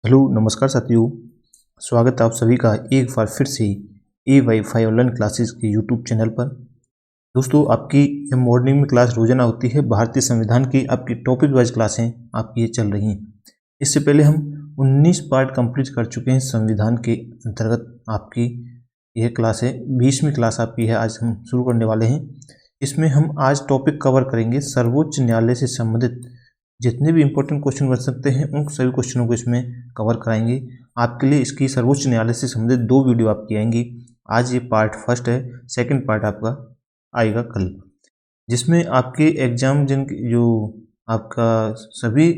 Hello नमस्कार साथियों। स्वागत है आप सभी का एक बार फिर से AY5 ऑनलाइन क्लासेस के यूट्यूब चैनल पर। दोस्तों, आपकी ये मॉर्निंग में क्लास रोजाना होती है। भारतीय संविधान की आपकी टॉपिक वाइज क्लासें आपकी ये चल रही हैं। इससे पहले हम 19 पार्ट कंप्लीट कर चुके हैं संविधान के अंतर्गत। आपकी यह क्लास है 20वीं क्लास आपकी है। आज हम शुरू करने वाले हैं। इसमें हम आज टॉपिक कवर करेंगे सर्वोच्च न्यायालय से संबंधित जितने भी इंपॉर्टेंट क्वेश्चन बन सकते हैं उन सभी क्वेश्चनों को इसमें कवर कराएंगे। आपके लिए इसकी सर्वोच्च न्यायालय से संबंधित 2 वीडियो आपकी आएंगी। आज ये पार्ट फर्स्ट है, सेकंड पार्ट आपका आएगा कल, जिसमें आपके एग्जाम जो आपका सभी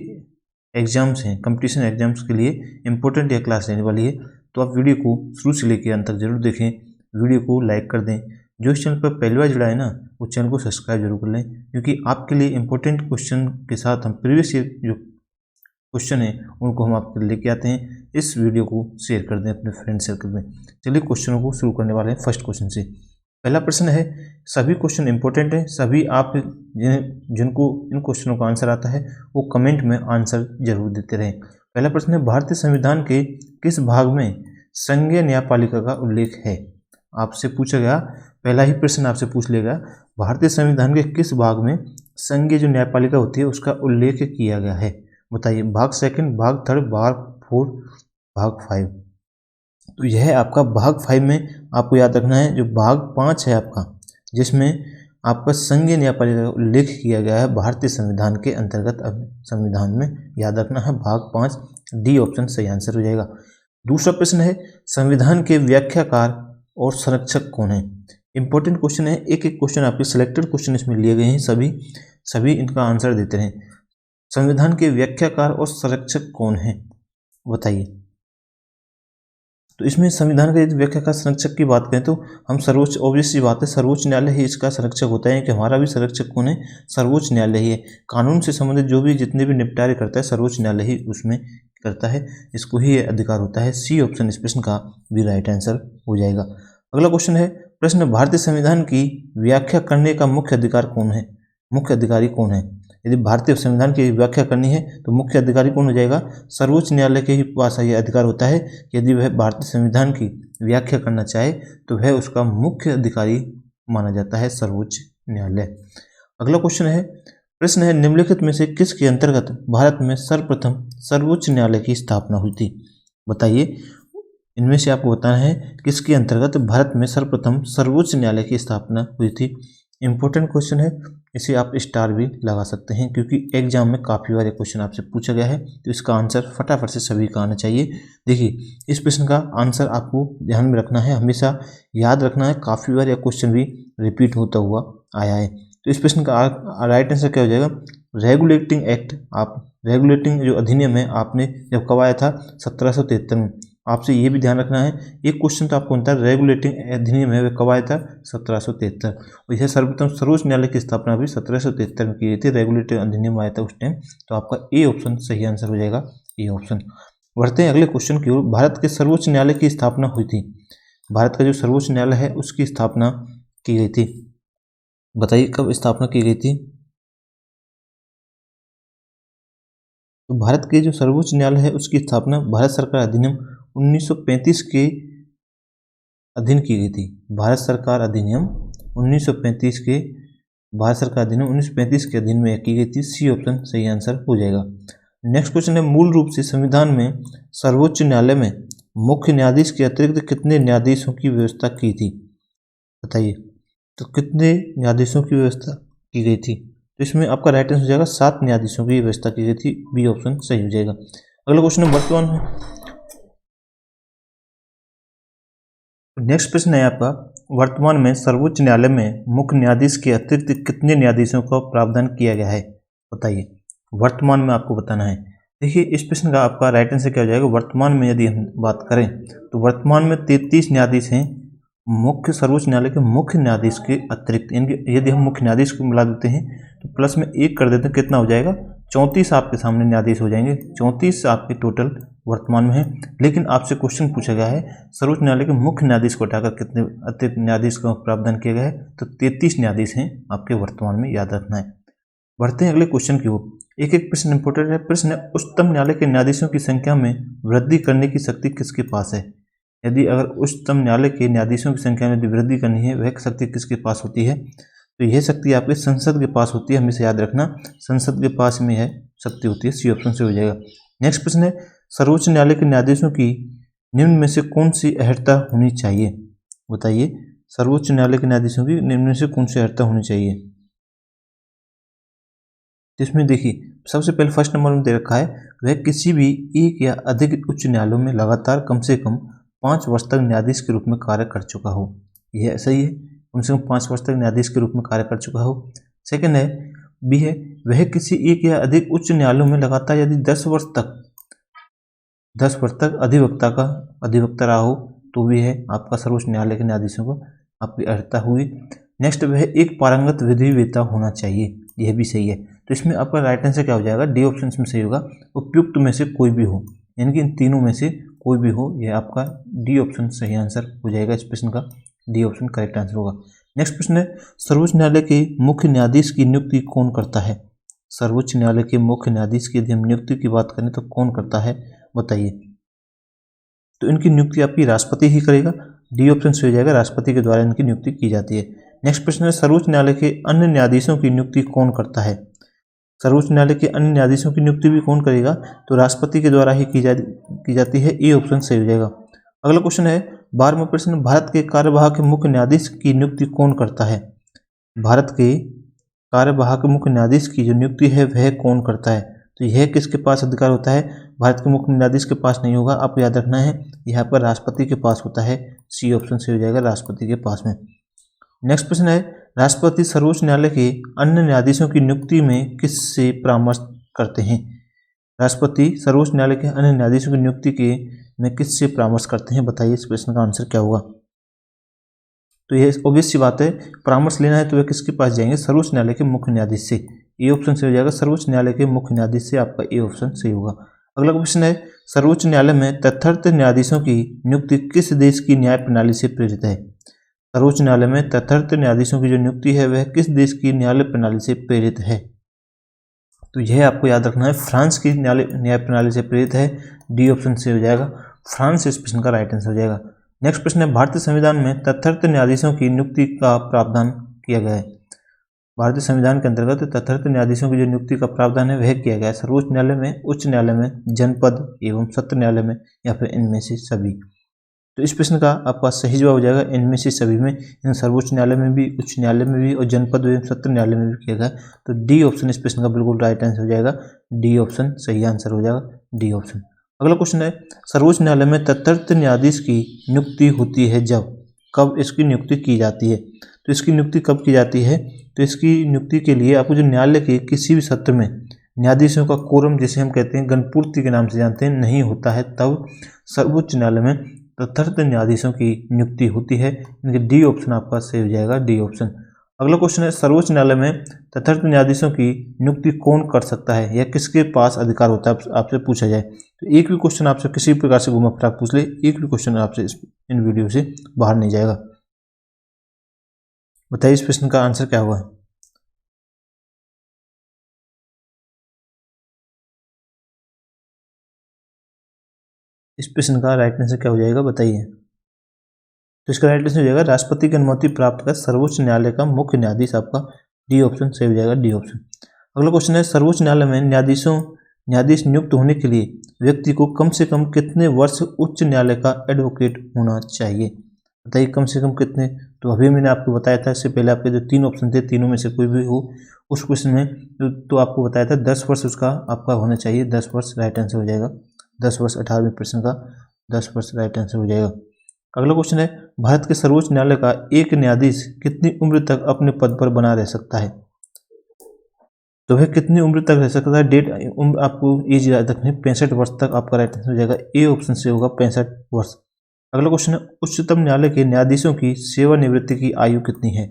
एग्जाम्स हैं, कंपटीशन एग्जाम्स के लिए इम्पोर्टेंट यह क्लास रहने वाली है। तो आप वीडियो को शुरू से लेकर अंत तक जरूर देखें। वीडियो को लाइक कर दें। जो इस चैनल पर पहली बार जुड़ा है ना, उस चैनल को सब्सक्राइब जरूर कर लें, क्योंकि आपके लिए इंपॉर्टेंट क्वेश्चन के साथ हम प्रीवियस ईयर जो क्वेश्चन है उनको हम आपके लिए लेके आते हैं। इस वीडियो को शेयर कर दें अपने फ्रेंड सर्कल में। चलिए क्वेश्चनों को शुरू करने वाले हैं फर्स्ट क्वेश्चन से। पहला प्रश्न है, सभी क्वेश्चन इंपॉर्टेंट हैं। सभी आप जिनको इन क्वेश्चनों का आंसर आता है वो कमेंट में आंसर जरूर देते रहें। पहला प्रश्न है, भारतीय संविधान के किस भाग में संघीय न्यायपालिका का उल्लेख है? आपसे पूछा गया, पहला ही प्रश्न आपसे पूछ लेगा, भारतीय संविधान के किस भाग में संघीय जो न्यायपालिका होती है उसका उल्लेख किया गया है? बताइए। भाग सेकंड, भाग थर्ड, भाग फोर्थ, भाग 5। तो यह है आपका भाग 5 में आपको याद रखना है। जो भाग 5 है आपका, जिसमें आपका संघीय न्यायपालिका का उल्लेख किया गया है भारतीय संविधान के अंतर्गत, संविधान में याद रखना है भाग 5। डी ऑप्शन सही आंसर हो जाएगा। दूसरा प्रश्न है, संविधान के व्याख्याकार और संरक्षक कौन है? इंपॉर्टेंट क्वेश्चन है। एक एक क्वेश्चन आपके सिलेक्टेड क्वेश्चन इसमें लिए गए हैं। सभी इनका आंसर देते रहें। संविधान के व्याख्याकार और संरक्षक कौन है, बताइए। तो इसमें संविधान के व्याख्याकार संरक्षक की बात करें तो हम सर्वोच्च, ऑब्वियस सी बात है, सर्वोच्च न्यायालय ही इसका संरक्षक होता है कि हमारा भी संरक्षक कौन है? सर्वोच्च न्यायालय ही है। कानून से संबंधित जो भी जितने भी निपटारे करता है सर्वोच्च न्यायालय ही उसमें करता है। इसको ही अधिकार होता है। सी ऑप्शन इस प्रश्न का भी राइट आंसर हो जाएगा। अगला क्वेश्चन है, प्रश्न, भारतीय संविधान की व्याख्या करने का मुख्य अधिकार कौन है? मुख्य अधिकारी कौन है? यदि भारतीय संविधान की व्याख्या करनी है तो मुख्य अधिकारी कौन हो जाएगा? सर्वोच्च न्यायालय के ही पास यह अधिकार होता है। यदि वह भारतीय संविधान की व्याख्या करना चाहे तो वह उसका मुख्य अधिकारी माना जाता है सर्वोच्च न्यायालय। अगला क्वेश्चन है, प्रश्न है, निम्नलिखित में से किसके अंतर्गत भारत में सर्वप्रथम सर्वोच्च न्यायालय की स्थापना हुई थी? बताइए। इनमें से आपको बताना है किसके अंतर्गत भारत में सर्वप्रथम सर्वोच्च न्यायालय की स्थापना हुई थी। इंपॉर्टेंट क्वेश्चन है, इसे आप स्टार भी लगा सकते हैं, क्योंकि एग्जाम में काफ़ी बार ये क्वेश्चन आपसे पूछा गया है। तो इसका आंसर फटाफट से सभी का आना चाहिए। देखिए, इस प्रश्न का आंसर आपको ध्यान में रखना है, हमेशा याद रखना है। काफ़ी बार यह क्वेश्चन भी रिपीट होता हुआ आया है। तो इस प्रश्न का राइट आंसर क्या हो जाएगा? Regulating act. आप रेगुलेटिंग जो अधिनियम है आपने जब कब आया था? 1773 में। आपसे ये भी ध्यान रखना है, एक क्वेश्चन तो आपको बनता है, रेगुलेटिंग अधिनियम है वह कब आया था? 1773। और यह सर्वप्रथम सर्वोच्च न्यायालय की स्थापना भी 1773 में की गई थी। रेगुलेटिंग अधिनियम आया था उस टाइम। तो आपका ए ऑप्शन सही आंसर हो जाएगा, ए ऑप्शन। बढ़ते हैं अगले क्वेश्चन की ओर। भारत के सर्वोच्च न्यायालय की स्थापना हुई थी। भारत का जो सर्वोच्च न्यायालय है उसकी स्थापना की गई थी। बताइए कब स्थापना की गई थी? तो भारत के जो सर्वोच्च न्यायालय है उसकी स्थापना भारत सरकार अधिनियम 1935 के अधीन की गई थी। भारत सरकार अधिनियम 1935 के, भारत सरकार अधिनियम 1935 के अधीन में की गई थी। सी ऑप्शन सही आंसर हो जाएगा। नेक्स्ट क्वेश्चन है, मूल रूप से संविधान में सर्वोच्च न्यायालय में मुख्य न्यायाधीश के अतिरिक्त कितने न्यायाधीशों की व्यवस्था की थी? बताइए। तो कितने न्यायाधीशों की व्यवस्था की गई थी? तो इसमें आपका राइट आंसर हो जाएगा 7 न्यायाधीशों की व्यवस्था की गई थी। बी ऑप्शन सही हो जाएगा। अगला क्वेश्चन है, वर्तमान में, नेक्स्ट प्रश्न है आपका, वर्तमान में सर्वोच्च न्यायालय में मुख्य न्यायाधीश के अतिरिक्त कितने न्यायाधीशों का प्रावधान किया गया है? बताइए। वर्तमान में आपको बताना है। देखिए, इस प्रश्न का आपका राइट आंसर क्या हो जाएगा? वर्तमान में यदि हम बात करें तो वर्तमान में 33 न्यायाधीश हैं मुख्य सर्वोच्च न्यायालय के मुख्य न्यायाधीश के अतिरिक्त। इनके यदि हम मुख्य न्यायाधीश को मिला देते हैं तो प्लस में 1 कर देते हैं, कितना हो जाएगा? 34 आपके सामने न्यायाधीश हो जाएंगे। 34 आपके टोटल वर्तमान में है। लेकिन आपसे क्वेश्चन पूछा गया है सर्वोच्च न्यायालय के मुख्य न्यायाधीश को हटाकर कितने अतिरिक्त न्यायाधीश का प्रावधान किया गया है? तो 33 न्यायाधीश हैं आपके वर्तमान में, याद रखना है। बढ़ते हैं अगले क्वेश्चन की ओर। एक एक प्रश्न इंपोर्टेंट है। प्रश्न है, उच्चतम न्यायालय के न्यायाधीशों की संख्या में वृद्धि करने की शक्ति किसके पास है? यदि अगर उच्चतम न्यायालय के न्यायाधीशों की संख्या में यदि वृद्धि करनी है, वह शक्ति किसके पास होती है? तो यह शक्ति आपके संसद के पास होती है, हमेशा याद रखना, संसद के पास में यह शक्ति होती है। सी ऑप्शन से हो जाएगा। नेक्स्ट प्रश्न है, सर्वोच्च न्यायालय के न्यायाधीशों की निम्न में से कौन सी अहर्ता होनी चाहिए? बताइए, सर्वोच्च न्यायालय के न्यायाधीशों की निम्न में से कौन सी अहर्ता होनी चाहिए? इसमें देखिए, सबसे पहले फर्स्ट नंबर में दे रखा है, वह किसी भी एक या अधिक उच्च न्यायालयों में लगातार कम से कम 5 वर्ष तक न्यायाधीश के रूप में कार्य कर चुका हो। यह सही है, कम से कम 5 वर्ष तक न्यायाधीश के रूप में कार्य कर चुका हो। सेकंड है, बी है, वह किसी एक या अधिक उच्च न्यायालयों में लगातार यदि 10 वर्ष तक अधिवक्ता रहा हो तो भी है आपका सर्वोच्च न्यायालय के न्यायाधीशों को आपकी अर्हता हुई। नेक्स्ट, वह एक पारंगत विधिवेत्ता होना चाहिए। यह भी सही है। तो इसमें आपका राइट आंसर क्या हो जाएगा? डी ऑप्शन में सही होगा, उपयुक्त में से कोई भी हो, यानी कि इन तीनों में से कोई भी हो, यह आपका डी ऑप्शन सही आंसर हो जाएगा। इस प्रश्न का डी ऑप्शन करेक्ट आंसर होगा। नेक्स्ट प्रश्न है, सर्वोच्च न्यायालय के मुख्य न्यायाधीश की नियुक्ति कौन करता है? सर्वोच्च न्यायालय के मुख्य न्यायाधीश की यदि हम नियुक्ति की बात करें तो कौन करता है, बताइए? तो इनकी नियुक्ति आपकी राष्ट्रपति ही करेगा। डी ऑप्शन से हो जाएगा, राष्ट्रपति के द्वारा इनकी नियुक्ति की जाती है। नेक्स्ट प्रश्न है, सर्वोच्च न्यायालय के अन्य न्यायाधीशों की नियुक्ति कौन करता है? सर्वोच्च न्यायालय के अन्य न्यायाधीशों की नियुक्ति भी कौन करेगा? तो राष्ट्रपति के द्वारा ही की जाती है। ए ऑप्शन सही हो जाएगा। अगला क्वेश्चन है, 12वां प्रश्न, भारत के कार्यवाहक मुख्य न्यायाधीश की नियुक्ति कौन करता है? भारत के कार्यवाहक मुख्य न्यायाधीश की जो नियुक्ति है वह कौन करता है? तो यह किसके पास अधिकार होता है? भारत के मुख्य न्यायाधीश के पास नहीं होगा, आपको याद रखना है, यहाँ पर राष्ट्रपति के पास होता है। सी ऑप्शन से हो जाएगा, राष्ट्रपति के पास में। नेक्स्ट प्रश्न है, राष्ट्रपति सर्वोच्च न्यायालय के अन्य न्यायाधीशों की नियुक्ति में किससे परामर्श करते हैं? राष्ट्रपति सर्वोच्च न्यायालय के अन्य न्यायाधीशों की नियुक्ति में किससे परामर्श करते हैं? बताइए, इस प्रश्न का आंसर क्या होगा? तो यह ऑब्वियस सी बात है, परामर्श लेना है तो वह किसके पास जाएंगे? सर्वोच्च न्यायालय के मुख्य न्यायाधीश से। ए ऑप्शन से हो जाएगा, सर्वोच्च न्यायालय के मुख्य न्यायाधीश से, आपका ए ऑप्शन सही होगा। अगला क्वेश्चन है, सर्वोच्च न्यायालय में तथार्थ न्यायाधीशों की नियुक्ति किस देश की न्याय प्रणाली से प्रेरित है? सर्वोच्च न्यायालय में तथार्थ न्यायाधीशों की जो नियुक्ति है वह किस देश की न्यायालय प्रणाली से प्रेरित है? तो यह आपको याद रखना है, फ्रांस की न्याय प्रणाली से प्रेरित है। डी ऑप्शन से हो जाएगा, फ्रांस इस प्रश्न का राइट आंसर हो जाएगा। नेक्स्ट प्रश्न है, भारतीय संविधान में तथार्थ न्यायाधीशों की नियुक्ति का प्रावधान किया गया है। भारतीय संविधान के अंतर्गत तथार्थ न्यायाधीशों की जो नियुक्ति का प्रावधान है वह किया गया है सर्वोच्च न्यायालय में, उच्च न्यायालय में, जनपद एवं सत्र न्यायालय में, या फिर इनमें से सभी। तो इस प्रश्न का आपका सही जवाब हो जाएगा इनमें से सभी में, इन सर्वोच्च न्यायालय में भी, उच्च न्यायालय में भी और जनपद एवं सत्र न्यायालय में भी किया गया। तो डी ऑप्शन इस प्रश्न का बिल्कुल राइट आंसर हो जाएगा। डी ऑप्शन सही आंसर हो जाएगा, डी ऑप्शन। अगला क्वेश्चन है, सर्वोच्च न्यायालय में तथार्थ न्यायाधीश की नियुक्ति होती है जब, कब इसकी नियुक्ति की जाती है? तो इसकी नियुक्ति कब की जाती है? तो इसकी नियुक्ति के लिए आपको जो न्यायालय के किसी भी सत्र में न्यायाधीशों का कोरम, जिसे हम कहते हैं गणपूर्ति के नाम से जानते हैं, नहीं होता है, तब सर्वोच्च न्यायालय में तथार्थ न्यायाधीशों की नियुक्ति होती है। इनके डी ऑप्शन आपका सही हो जाएगा, डी ऑप्शन। अगला क्वेश्चन है, सर्वोच्च न्यायालय में तथार्थ न्यायाधीशों की नियुक्ति कौन कर सकता है या किसके पास अधिकार होता है, आपसे पूछा जाए तो एक भी क्वेश्चन आपसे किसी प्रकार से घुमा फिरा पूछ ले, एक भी क्वेश्चन आपसे इन वीडियो से बाहर नहीं जाएगा। बताइए, इस प्रश्न का आंसर क्या होगा? इस प्रश्न का राइट आंसर क्या हो जाएगा, बताइए? तो इसका राइट आंसर हो जाएगा, राष्ट्रपति की अनुमति प्राप्त कर सर्वोच्च न्यायालय का मुख्य न्यायाधीश, आपका डी ऑप्शन सही हो जाएगा, डी ऑप्शन। अगला क्वेश्चन है, सर्वोच्च न्यायालय में न्यायाधीश नियुक्त होने के लिए व्यक्ति को कम से कम कितने वर्ष उच्च न्यायालय का एडवोकेट होना चाहिए? बताइए, कम से कम कितने? तो अभी मैंने आपको बताया था, इससे पहले आपके जो 3 ऑप्शन थे, तीनों में से कोई भी हो, उस क्वेश्चन में तो आपको बताया था 10 वर्ष उसका आपका होना चाहिए। 10 वर्ष राइट आंसर हो जाएगा। 10 वर्ष 18वें प्रश्न का 10 वर्ष राइट आंसर हो जाएगा। अगला क्वेश्चन है, भारत के सर्वोच्च न्यायालय का एक न्यायाधीश कितनी उम्र तक अपने पद पर बना रह सकता है? तो वह कितनी उम्र तक रह सकता है? डेट उम्र आपको एज याद रखनी, 65 वर्ष तक आपका राइट आंसर हो जाएगा। ए ऑप्शन से होगा 65 वर्ष। अगला क्वेश्चन है, उच्चतम न्यायालय के न्यायाधीशों की सेवानिवृत्ति की आयु कितनी है?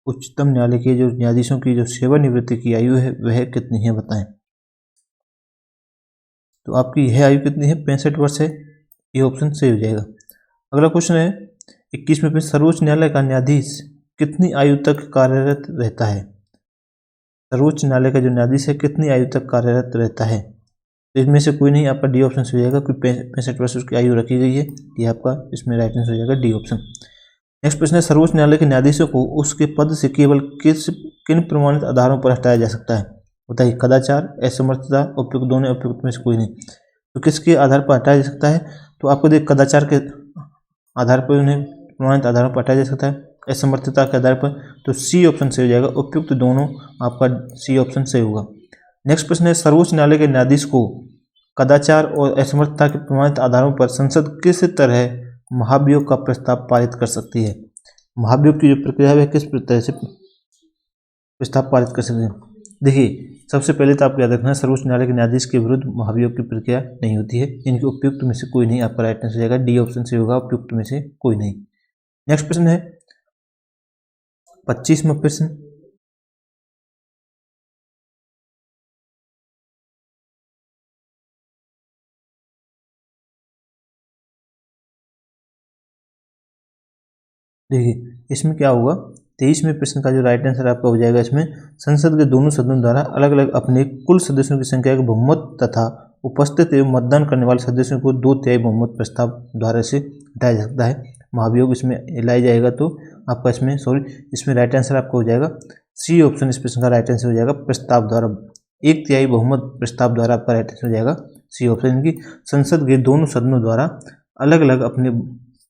उच्चतम न्यायालय के जो न्यायाधीशों की जो सेवानिवृत्ति की आयु है वह कितनी है, बताएं? तो आपकी यह आयु कितनी है? 65 वर्ष है। ये ऑप्शन सही हो जाएगा। अगला क्वेश्चन है, 21वें पे, सर्वोच्च न्यायालय का न्यायाधीश कितनी आयु तक कार्यरत रहता है? सर्वोच्च न्यायालय का जो न्यायाधीश है कितनी आयु तक कार्यरत रहता है? तो इसमें से कोई नहीं, आपका डी ऑप्शन हो जाएगा। कोई 65 वर्ष उसकी आयु रखी गई है, ये आपका इसमें राइट आंसर हो जाएगा डी ऑप्शन। नेक्स्ट प्रश्न है, सर्वोच्च न्यायालय के न्यायाधीशों को उसके पद से केवल किन प्रमाणित आधारों पर हटाया जा सकता है? बताइए, कदाचार, असमर्थता, उपयुक्त दोनों, उपयुक्त में से कोई नहीं। तो किसके आधार पर हटाया जा सकता है? तो आपको देख, कदाचार के आधार पर उन्हें प्रमाणित आधारों पर हटाया जा सकता है, असमर्थता के आधार पर तो सी ऑप्शन से हो जाएगा, उपयुक्त दोनों, आपका सी ऑप्शन से होगा। नेक्स्ट प्रश्न है, सर्वोच्च न्यायालय के न्यायाधीश को कदाचार और असमर्थता के प्रमाणित आधारों पर संसद किस तरह महाभियोग का प्रस्ताव पारित कर सकती है? महाभियोग की जो प्रक्रिया है किस तरह से प्रस्ताव पारित कर सकते हैं? देखिए, सबसे पहले तो आपको याद रखना है, सर्वोच्च न्यायालय के न्यायाधीश के विरुद्ध महाभियोग की प्रक्रिया नहीं होती है। इनके उपयुक्त में से कोई नहीं, आपका राइट आंसर हो जाएगा डी ऑप्शन से होगा, उपयुक्त में से कोई नहीं। नेक्स्ट प्रश्न है 25वां प्रश्न, देखिए इसमें क्या होगा, 23वें प्रश्न का जो राइट आंसर आपका हो जाएगा, इसमें संसद के दोनों सदनों द्वारा अलग अलग अपने कुल सदस्यों की संख्या के बहुमत तथा उपस्थित एवं मतदान करने वाले सदस्यों को 2/3 बहुमत प्रस्ताव द्वारा से हटाया जा सकता है। महाभियोग इसमें लाया जाएगा तो आपका इसमें राइट आंसर आपका हो जाएगा सी ऑप्शन। इस प्रश्न का राइट आंसर हो जाएगा प्रस्ताव द्वारा, 1/3 बहुमत प्रस्ताव द्वारा आपका राइट आंसर हो जाएगा सी ऑप्शन। इनकी संसद के दोनों सदनों द्वारा अलग अलग अपने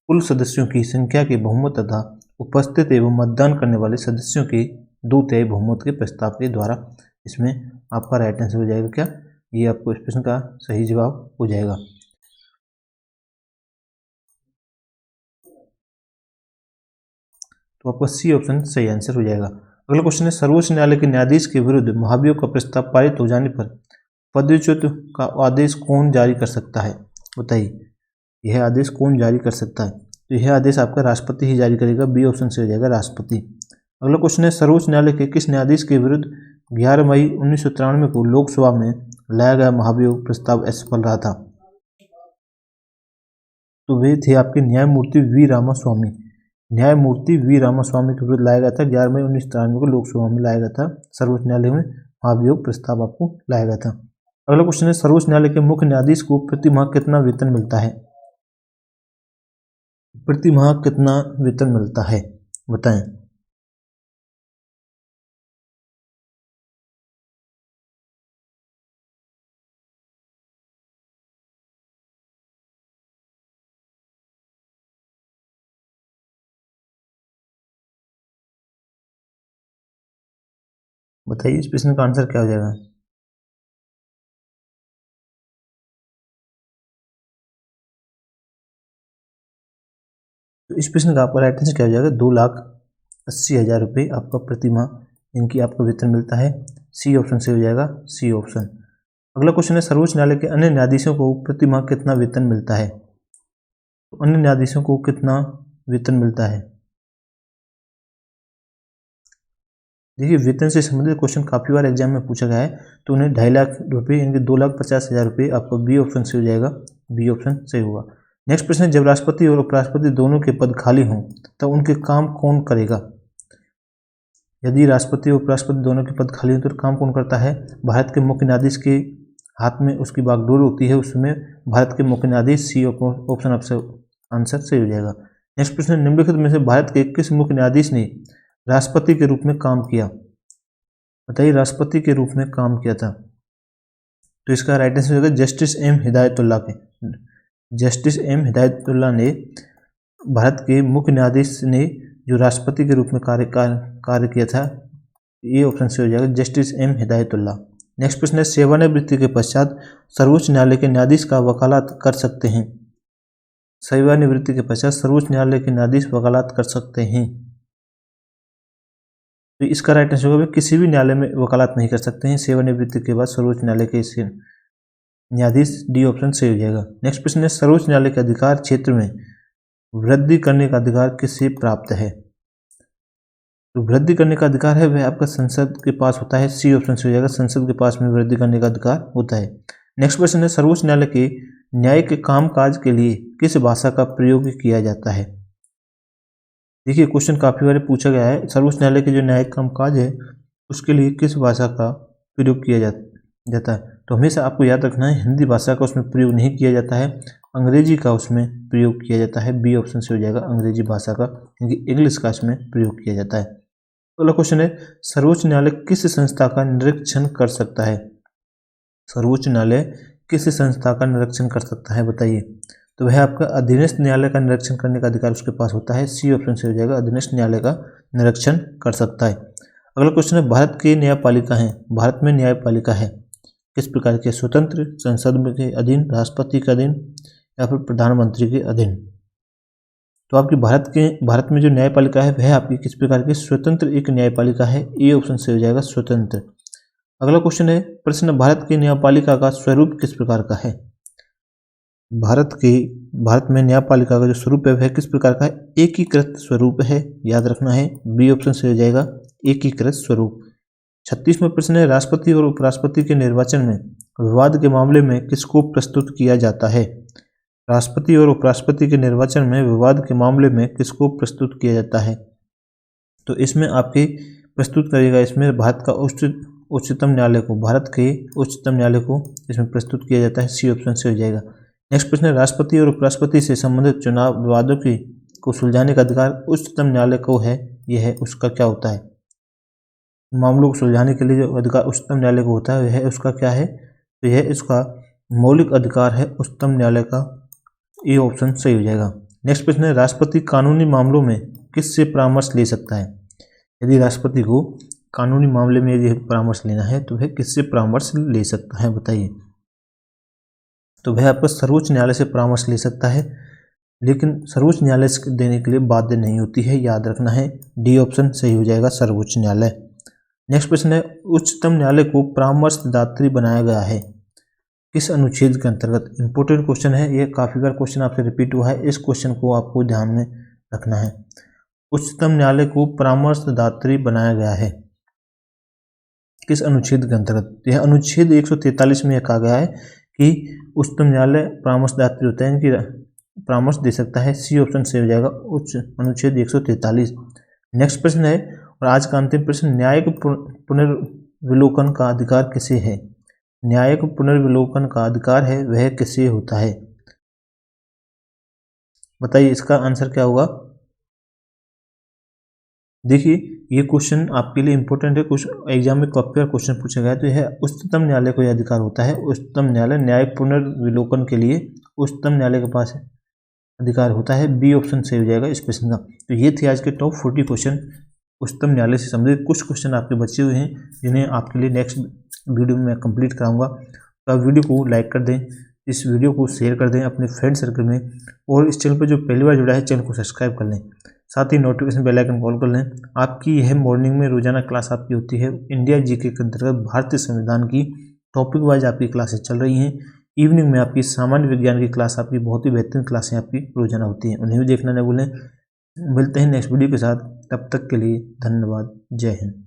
कुल सदस्यों की संख्या के बहुमत तथा उपस्थित एवं मतदान करने वाले सदस्यों के 2/3 बहुमत के प्रस्ताव के द्वारा, इसमें आपका राइट आंसर हो जाएगा क्या, ये आपको इस प्रश्न का सही जवाब हो जाएगा। तो आपका सी ऑप्शन सही आंसर हो जाएगा। अगला क्वेश्चन है, सर्वोच्च न्यायालय के न्यायाधीश के विरुद्ध महाभियोग का प्रस्ताव पारित हो जाने पर पदच्युत का आदेश कौन जारी कर सकता है? बताइए, यह आदेश कौन जारी कर सकता है? तो यह आदेश आपका राष्ट्रपति ही जारी करेगा, बी ऑप्शन से हो जाएगा राष्ट्रपति। अगला क्वेश्चन है, सर्वोच्च न्यायालय के किस न्यायाधीश के विरुद्ध 11 मई 1993 को लोकसभा में लाया गया महाभियोग प्रस्ताव असफल रहा था? तो वे थे आपके न्यायमूर्ति वी रामास्वामी। न्यायमूर्ति वी रामास्वामी के विरुद्ध लाया गया था, 11 मई 1993 को लोकसभा में लाया गया था, सर्वोच्च न्यायालय में महाभियोग प्रस्ताव आपको लाया गया था। अगला क्वेश्चन है, सर्वोच्च न्यायालय के मुख्य न्यायाधीश को प्रति माह कितना वेतन मिलता है? प्रति माह कितना वेतन मिलता है, बताएं। बताइए, इस प्रश्न का आंसर क्या हो जाएगा? तो इस प्रश्न का आपका राइट आंसर क्या हो जाएगा? 2,80,000 रुपये आपका प्रति माह इनकी आपको वेतन मिलता है, सी ऑप्शन से हो जाएगा सी ऑप्शन। अगला क्वेश्चन है, सर्वोच्च न्यायालय के अन्य न्यायाधीशों को प्रति माह कितना वेतन मिलता है? तो अन्य न्यायाधीशों को कितना वेतन मिलता है? देखिए, वेतन से संबंधित क्वेश्चन काफ़ी बार एग्जाम में पूछा गया है, तो उन्हें 2.5 लाख रुपये, इनके 2,50,000 रुपये आपको बी ऑप्शन से हो जाएगा, बी ऑप्शन सही होगा। नेक्स्ट प्रश्न है, जब राष्ट्रपति और उपराष्ट्रपति दोनों के पद खाली हों तो उनके काम कौन करेगा? यदि राष्ट्रपति और उपराष्ट्रपति दोनों के पद खाली हों तो काम कौन करता है? भारत के मुख्य न्यायाधीश के हाथ में उसकी बागडोर होती है, उसमें भारत के मुख्य न्यायाधीश, सी ऑप्शन आपसे आंसर सही हो जाएगा। नेक्स्ट प्रश्न, निम्नलिखित में से भारत के किस मुख्य न्यायाधीश ने राष्ट्रपति के रूप में काम किया? बताइए, राष्ट्रपति के रूप में काम किया था? तो इसका राइट आंसर होगा जस्टिस एम हिदायतुल्लाह के। जस्टिस एम हिदायतुल्लाह ने भारत के मुख्य न्यायाधीश ने जो राष्ट्रपति के रूप में कार्य किया था, ये ऑप्शन से हो जाएगा जस्टिस एम हिदायतुल्लाह। नेक्स्ट प्रश्न है, सेवानिवृत्ति के पश्चात सर्वोच्च न्यायालय के न्यायाधीश का वकालत कर सकते हैं? सेवानिवृत्ति के पश्चात सर्वोच्च न्यायालय के न्यायाधीश वकालत कर सकते हैं? तो इसका राइट आंसर होगा किसी भी न्यायालय में वकालत नहीं कर सकते हैं सेवानिवृत्ति के बाद सर्वोच्च न्यायालय के न्यायाधीश, डी ऑप्शन सही हो जाएगा। नेक्स्ट प्रश्न है, सर्वोच्च न्यायालय के अधिकार क्षेत्र में वृद्धि करने का अधिकार किससे प्राप्त है? तो वृद्धि करने का अधिकार है वह आपका संसद के पास होता है, सी ऑप्शन से हो जाएगा, संसद के पास में वृद्धि करने का अधिकार होता है। नेक्स्ट प्रश्न है, सर्वोच्च न्यायालय के न्याय के कामकाज के लिए किस भाषा का प्रयोग किया जाता है? देखिए, क्वेश्चन काफ़ी बार पूछा गया है, सर्वोच्च न्यायालय के जो न्यायिक कामकाज है उसके लिए किस भाषा का प्रयोग किया जाता है? तो हमेशा आपको याद रखना है हिंदी भाषा का उसमें प्रयोग नहीं किया जाता है, अंग्रेजी का उसमें प्रयोग किया जाता है। बी ऑप्शन से हो जाएगा अंग्रेजी भाषा का, क्योंकि इंग्लिश का इसमें प्रयोग किया जाता है। अगला क्वेश्चन है, सर्वोच्च न्यायालय किस संस्था का निरीक्षण कर सकता है? सर्वोच्च न्यायालय किस संस्था का निरीक्षण कर सकता है, बताइए। तो वह आपका अधीनस्थ न्यायालय का निरीक्षण करने का अधिकार उसके पास होता है। सी ऑप्शन से हो जाएगा अधीनस्थ न्यायालय का निरीक्षण कर सकता है। अगला क्वेश्चन है, भारत की न्यायपालिका है, भारत में न्यायपालिका है किस प्रकार के? स्वतंत्र, संसद के अधीन, राष्ट्रपति के अधीन या फिर प्रधानमंत्री के अधीन? तो आपकी भारत में जो न्यायपालिका है वह आपकी किस प्रकार की? स्वतंत्र एक न्यायपालिका है। ए ऑप्शन से हो जाएगा स्वतंत्र। अगला क्वेश्चन है, प्रश्न, भारत की न्यायपालिका का स्वरूप किस प्रकार का है? भारत में न्यायपालिका का जो स्वरूप है वह किस प्रकार का है? एकीकृत स्वरूप है, याद रखना है। बी ऑप्शन से हो जाएगा एकीकृत स्वरूप। 36वां प्रश्न है, राष्ट्रपति और उपराष्ट्रपति के निर्वाचन में विवाद के मामले में किसको प्रस्तुत किया जाता है? राष्ट्रपति और उपराष्ट्रपति के निर्वाचन में विवाद के मामले में किसको प्रस्तुत किया जाता है? तो इसमें आपके प्रस्तुत करेगा इसमें भारत का उच्चतम न्यायालय को, भारत के उच्चतम न्यायालय को इसमें प्रस्तुत किया जाता है। सी ऑप्शन से हो जाएगा। नेक्स्ट प्रश्न है, राष्ट्रपति और उपराष्ट्रपति से संबंधित चुनाव विवादों को सुलझाने का अधिकार उच्चतम न्यायालय को है, यह है उसका क्या होता है? मामलों को सुलझाने के लिए जो अधिकार उच्चतम न्यायालय को होता है वह उसका क्या है? तो यह इसका मौलिक अधिकार है उच्चतम न्यायालय का। ए ऑप्शन सही हो जाएगा। नेक्स्ट प्रश्न है, राष्ट्रपति कानूनी मामलों में किससे परामर्श ले सकता है? यदि राष्ट्रपति को कानूनी मामले में यदि परामर्श लेना है तो वह किससे परामर्श ले सकता है, बताइए। तो वह आपको सर्वोच्च न्यायालय से परामर्श ले सकता है, लेकिन सर्वोच्च न्यायालय से देने के लिए बाध्य नहीं होती है, याद रखना है। डी ऑप्शन सही हो जाएगा सर्वोच्च न्यायालय। नेक्स्ट प्रश्न है, उच्चतम न्यायालय को परामर्शदात्री बनाया गया है किस अनुच्छेद के अंतर्गत? इंपोर्टेंट क्वेश्चन है, ये काफी बार क्वेश्चन आपसे रिपीट हुआ है, इस क्वेश्चन को आपको ध्यान में रखना है। उच्चतम न्यायालय को परामर्शदात्री बनाया गया है किस अनुच्छेद के अंतर्गत? यह अनुच्छेद 143 में कहा गया है कि उच्चतम न्यायालय परामर्शदात्री होता है, इनकी परामर्श दे सकता है। सी ऑप्शन से हो जाएगा उच्च अनुच्छेद 143। नेक्स्ट प्रश्न है, और आज का अंतिम प्रश्न, न्यायिक पुनर्विलोकन का अधिकार किसे है? न्यायिक पुनर्विलोकन का अधिकार है वह किसे होता है, बताइए। इसका आंसर क्या होगा? देखिए, ये क्वेश्चन आपके लिए इंपॉर्टेंट है, कुछ एग्जाम में काफी बार क्वेश्चन पूछा गया है। तो यह उच्चतम न्यायालय को यह अधिकार होता है। उच्चतम न्यायालय न्यायिक पुनर्विलोकन के लिए उच्चतम न्यायालय के पास अधिकार होता है। बी ऑप्शन सही हो जाएगा इस प्रश्न का। तो ये थे आज के टॉप 40 क्वेश्चन उच्चतम न्यायालय से संबंधित। कुछ क्वेश्चन आपके बचे हुए हैं जिन्हें आपके लिए नेक्स्ट वीडियो में मैं कंप्लीट कराऊंगा। तो आप वीडियो को लाइक कर दें, इस वीडियो को शेयर कर दें अपने फ्रेंड सर्कल में, और इस चैनल पर जो पहली बार जुड़ा है चैनल को सब्सक्राइब कर लें, साथ ही नोटिफिकेशन बेल आइकन कॉल कर लें। आपकी यह मॉर्निंग में रोजाना क्लास आपकी होती है इंडिया जीके के अंतर्गत भारतीय संविधान की, टॉपिक वाइज आपकी क्लासेस चल रही हैं। इवनिंग में आपकी सामान्य विज्ञान की क्लास, आपकी बहुत ही बेहतरीन क्लासें आपकी रोजाना होती हैं, उन्हें भी देखना न भूलें। मिलते हैं नेक्स्ट वीडियो के साथ, तब तक के लिए धन्यवाद। जय हिंद।